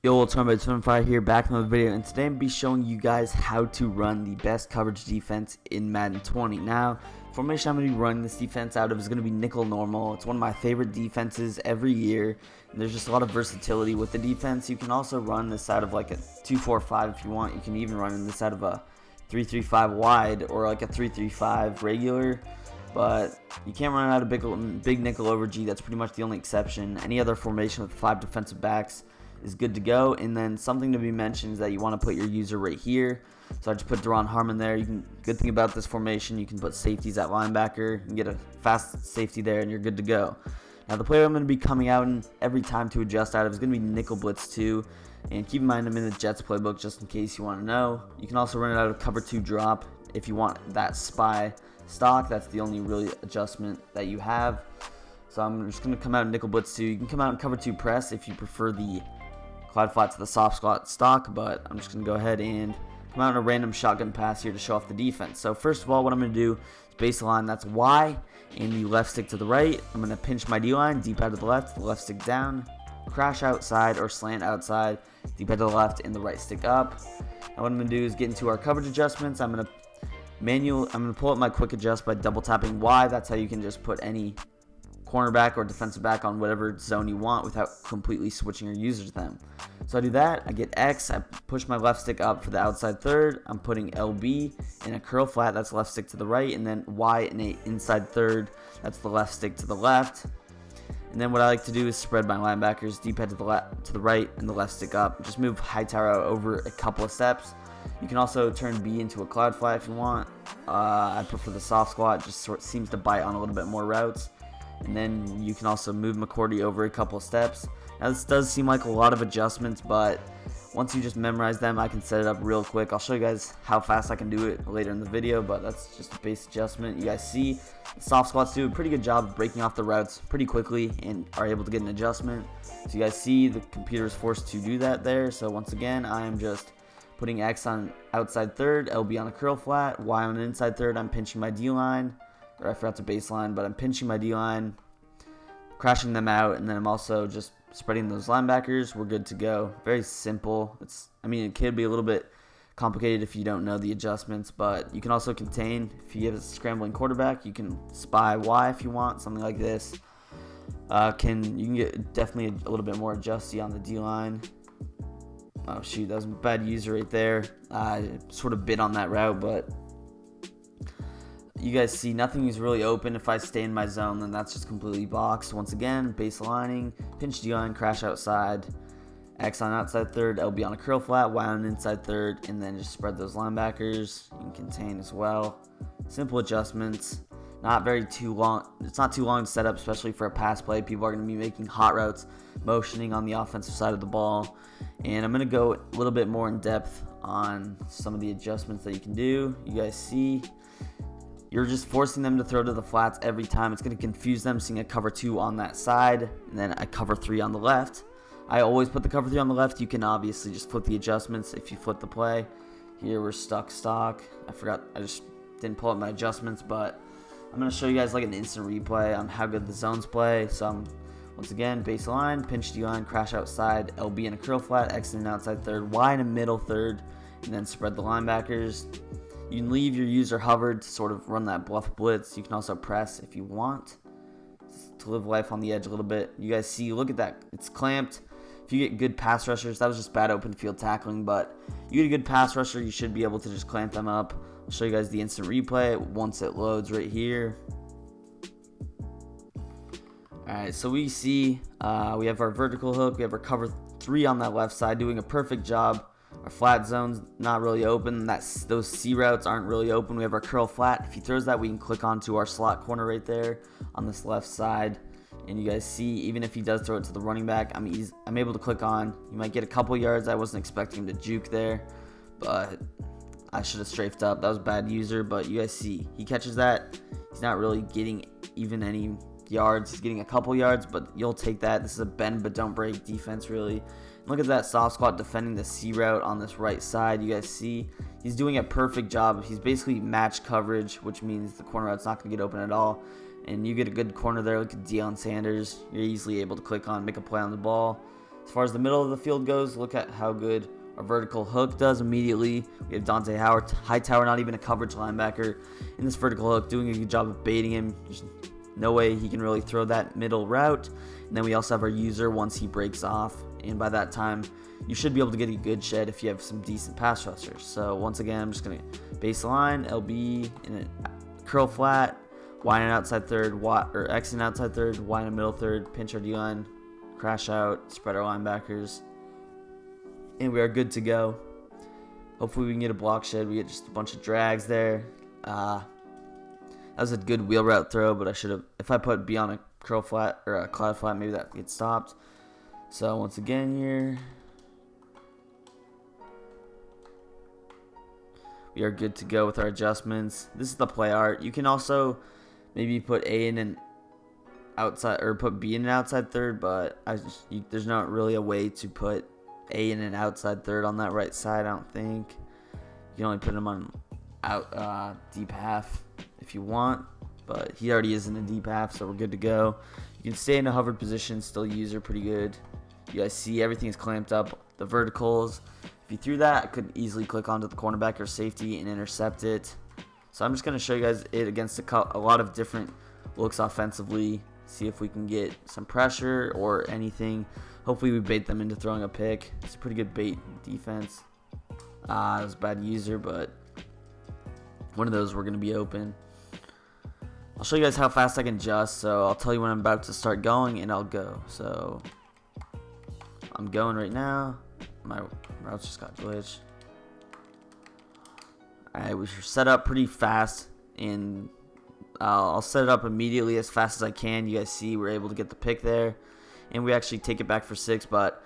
Yo, what's up, it's Fire here, back in another video, and today I'm going to be showing you guys how to run the best coverage defense in Madden 20. Now, formation I'm going to be running this defense out of is going to be nickel normal. It's one of my favorite defenses every year, and there's just a lot of versatility with the defense. You can also run this out of like a 2-4-5 if you want. You can even run this out of a 3-3-5 wide or like a 3-3-5 regular. But you can't run out of big nickel over G. That's pretty much the only exception. Any other formation with 5 defensive backs is good to go. And then something to be mentioned is that you want to put your user right here. So I just put Deron Harmon there. Good thing about this formation, you can put safeties at linebacker and get a fast safety there, and you're good to go. Now the player I'm going to be coming out in every time to adjust out of is going to be nickel blitz 2. And keep in mind I'm in the Jets playbook just in case you want to know. You can also run it out of cover 2 drop if you want that spy stock. That's the only really adjustment that you have. So I'm just going to come out in nickel blitz 2. You can come out in cover 2 press if you prefer the cloud flat to the soft squat stock, but I'm just going to go ahead and come out in a random shotgun pass here to show off the defense. So first of all, what I'm going to do is baseline, that's Y, and the left stick to the right. I'm going to pinch my D-line, deep out to the left stick down, crash outside or slant outside, deep out to the left, and the right stick up. Now what I'm going to do is get into our coverage adjustments. I'm going to pull up my quick adjust by double tapping Y. That's how you can just put any cornerback or defensive back on whatever zone you want without completely switching your user to them. So I do that, I get X, I push my left stick up for the outside third, I'm putting LB in a curl flat, that's left stick to the right, and then Y in a inside third, that's the left stick to the left. And then what I like to do is spread my linebackers deep head to the right and the left stick up. Just move Hightower over a couple of steps. You can also turn B into a cloud flat if you want. I prefer the soft squat, just seems to bite on a little bit more routes. And then you can also move McCourty over a couple of steps. Now this does seem like a lot of adjustments, but once you just memorize them, I can set it up real quick. I'll show you guys how fast I can do it later in the video, but that's just a base adjustment. You guys see the soft squats do a pretty good job of breaking off the routes pretty quickly and are able to get an adjustment. So you guys see the computer is forced to do that there. So once again, I am just putting X on outside third, LB on a curl flat, Y on an inside third. I'm pinching my D-line. Or I forgot to baseline, but I'm pinching my D-line, crashing them out, and then I'm also just spreading those linebackers. We're good to go. Very simple. It could be a little bit complicated if you don't know the adjustments, but you can also contain. If you have a scrambling quarterback, you can spy Y if you want, something like this. You can get definitely a little bit more adjusty on the D-line. Oh shoot, that was a bad user right there. I sort of bit on that route, but you guys see nothing is really open. If I stay in my zone, then that's just completely boxed. Once again, baselining, pinch D-line, crash outside, X on outside third, LB on a curl flat, Y on inside third, and then just spread those linebackers. You can contain as well. Simple adjustments. Not very too long. It's not too long to set up, especially for a pass play. People are going to be making hot routes, motioning on the offensive side of the ball. And I'm going to go a little bit more in depth on some of the adjustments that you can do. You guys see, you're just forcing them to throw to the flats every time. It's going to confuse them seeing a cover 2 on that side and then a cover 3 on the left. I always put the cover 3 on the left. You can obviously just flip the adjustments if you flip the play. Here we're stuck stock. I just didn't pull up my adjustments, but I'm going to show you guys like an instant replay on how good the zones play. So once again, baseline, pinch D-line, crash outside, LB in a curl flat, X in an outside third, Y in a middle third, and then spread the linebackers. You can leave your user hovered to sort of run that bluff blitz. You can also press if you want to live life on the edge a little bit. You guys see, look at that. It's clamped. If you get good pass rushers, that was just bad open field tackling, but you get a good pass rusher, you should be able to just clamp them up. I'll show you guys the instant replay once it loads right here. Alright, so we see we have our vertical hook. We have our cover 3 on that left side doing a perfect job. Our flat zone's not really open. Those C routes aren't really open. We have our curl flat. If he throws that, we can click onto our slot corner right there on this left side. And you guys see, even if he does throw it to the running back, I'm able to click on. You might get a couple yards. I wasn't expecting him to juke there, but I should have strafed up. That was a bad user, but you guys see, he catches that. He's not really getting even any yards. He's getting a couple yards, but you'll take that. This is a bend but don't break defense, really. Look at that soft squat defending the C route on this right side. You guys see he's doing a perfect job. He's basically match coverage, which means the corner route's not going to get open at all. And you get a good corner there. Look at Deion Sanders. You're easily able to click on, make a play on the ball. As far as the middle of the field goes, look at how good our vertical hook does immediately. We have Dante Howard, Hightower, not even a coverage linebacker, in this vertical hook, doing a good job of baiting him. There's no way he can really throw that middle route. And then we also have our user once he breaks off, and by that time, you should be able to get a good shed if you have some decent pass rushers. So once again, I'm just going to baseline, LB, in a curl flat, Y in outside third, or X in outside third, Y in a middle third, pinch our D-line, crash out, spread our linebackers, and we are good to go. Hopefully we can get a block shed. We get just a bunch of drags there. That was a good wheel route throw, but I should have, if I put B on a curl flat or a cloud flat, maybe that gets stopped. So once again here, we are good to go with our adjustments. This is the play art. You can also maybe put A in an outside, or put B in an outside third, but there's not really a way to put A in an outside third on that right side, I don't think. You can only put him on deep half if you want, but he already is in a deep half, so we're good to go. You can stay in a hovered position, still user pretty good. You guys see everything is clamped up. The verticals, if you threw that, I could easily click onto the cornerback or safety and intercept it. So I'm just going to show you guys it against a lot of different looks offensively. See if we can get some pressure or anything. Hopefully we bait them into throwing a pick. It's a pretty good bait defense. It was a bad user, but one of those we're going to be open. I'll show you guys how fast I can adjust. So I'll tell you when I'm about to start going, and I'll go. So I'm going right now. My routes just got glitched. Alright, we should set up pretty fast, and I'll set it up immediately as fast as I can. You guys see we're able to get the pick there, and we actually take it back for 6, but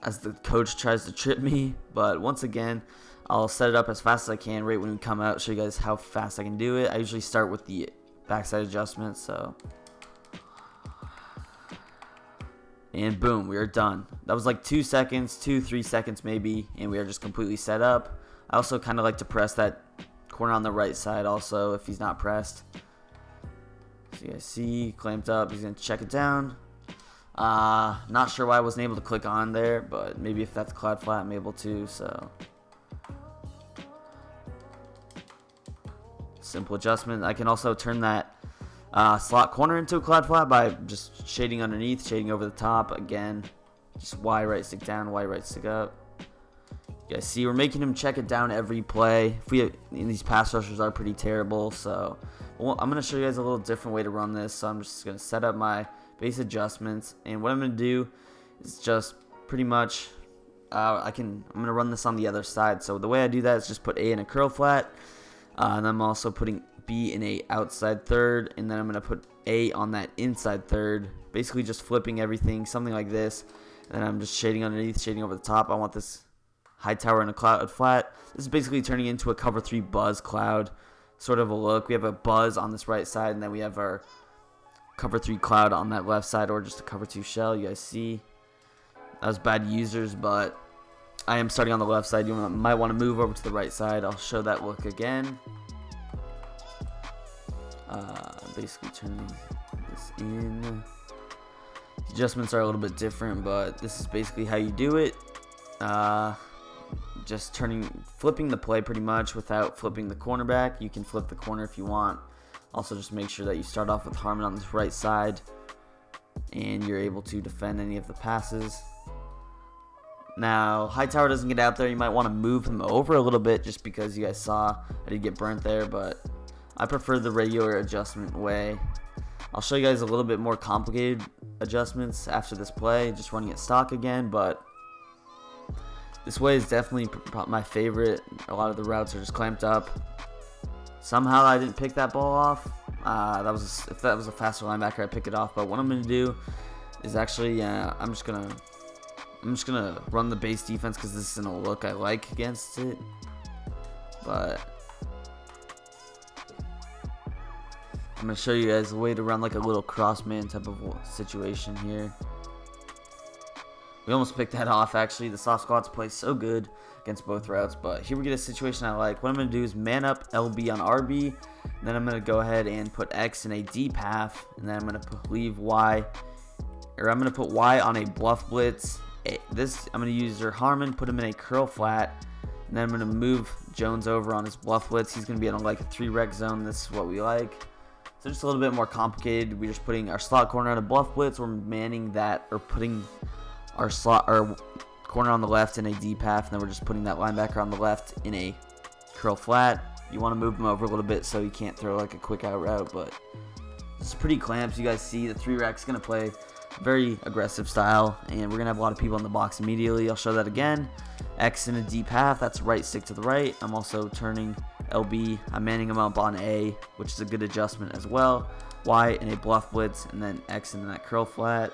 as the coach tries to trip me. But once again, I'll set it up as fast as I can right when we come out, show you guys how fast I can do it. I usually start with the backside adjustment, so, and boom, we are done. That was like 2 seconds, 3 seconds maybe, and we are just completely set up. I also kind of like to press that corner on the right side also if he's not pressed. So you guys see, clamped up, he's going to check it down. Not sure why I wasn't able to click on there, but maybe if that's cloud flat, I'm able to, so. Simple adjustment. I can also turn that slot corner into a cloud flat by just shading underneath, shading over the top. Again, just Y right stick down, Y right stick up. You guys see we're making him check it down every play. These pass rushers are pretty terrible, so I'm going to show you guys a little different way to run this. So I'm just going to set up my base adjustments, and what I'm going to do is just pretty much I'm going to run this on the other side. So the way I do that is just put A in a curl flat, and I'm also putting B in a outside third, and then I'm going to put A on that inside third, basically just flipping everything, something like this. And then I'm just shading underneath, shading over the top. I want this Hightower in a cloud flat. This is basically turning into a cover 3 buzz cloud sort of a look. We have a buzz on this right side, and then we have our cover 3 cloud on that left side, or just a cover 2 shell. You guys see that was bad users, but I am starting on the left side. You might want to move over to the right side. I'll show that look again. Basically turning this in. The adjustments are a little bit different, but this is basically how you do it. Just flipping the play pretty much without flipping the cornerback. You can flip the corner if you want. Also, just make sure that you start off with Harmon on this right side, and you're able to defend any of the passes. Now, Hightower doesn't get out there. You might want to move him over a little bit just because you guys saw I did get burnt there, but I prefer the regular adjustment way. I'll show you guys a little bit more complicated adjustments after this play, just running it stock again, but this way is definitely my favorite. A lot of the routes are just clamped up. Somehow I didn't pick that ball off. If that was a faster linebacker, I'd pick it off. But what I'm going to do is actually, I'm just gonna run the base defense because this isn't a look I like against it. But I'm gonna show you guys a way to run like a little cross man type of situation here. We almost picked that off actually. The soft squats play so good against both routes, but here we get a situation I like. What I'm gonna do is man up LB on RB, and then I'm gonna go ahead and put X in a deep half, and then I'm gonna leave Y I'm gonna put Y on a bluff blitz. I'm gonna use your Harmon, put him in a curl flat, and then I'm gonna move Jones over on his bluff blitz. He's gonna be in like a 3 rec zone. This is what we like. So just a little bit more complicated. We're just putting our slot corner on a bluff blitz. We're manning that, or putting our corner on the left in a deep half, and then we're just putting that linebacker on the left in a curl flat. You want to move him over a little bit so he can't throw like a quick out route, but it's pretty clamps. You guys see the 3 rec's gonna play very aggressive style, and we're gonna have a lot of people in the box immediately. I'll show that again. X in a deep half, that's right stick to the right. I'm also turning LB, I'm manning him up on A, which is a good adjustment as well. Y in a bluff blitz, and then X in that curl flat.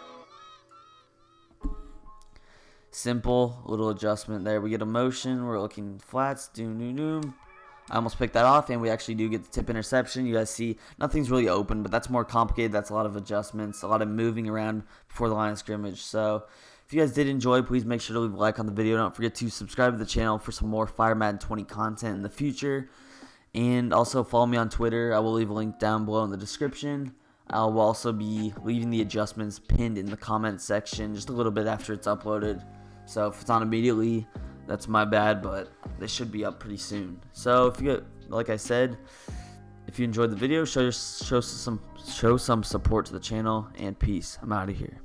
Simple little adjustment there. We get a motion, we're looking flats, doom. I almost picked that off, and we actually do get the tip interception. You guys see nothing's really open, but that's more complicated. That's a lot of adjustments, a lot of moving around before the line of scrimmage. So if you guys did enjoy, please make sure to leave a like on the video. Don't forget to subscribe to the channel for some more Fire Madden 20 content in the future. And also follow me on Twitter. I will leave a link down below in the description. I will also be leaving the adjustments pinned in the comment section just a little bit after it's uploaded. So if it's on immediately, that's my bad, but they should be up pretty soon. So if you get, like I said, if you enjoyed the video, show some support to the channel, and peace. I'm out of here.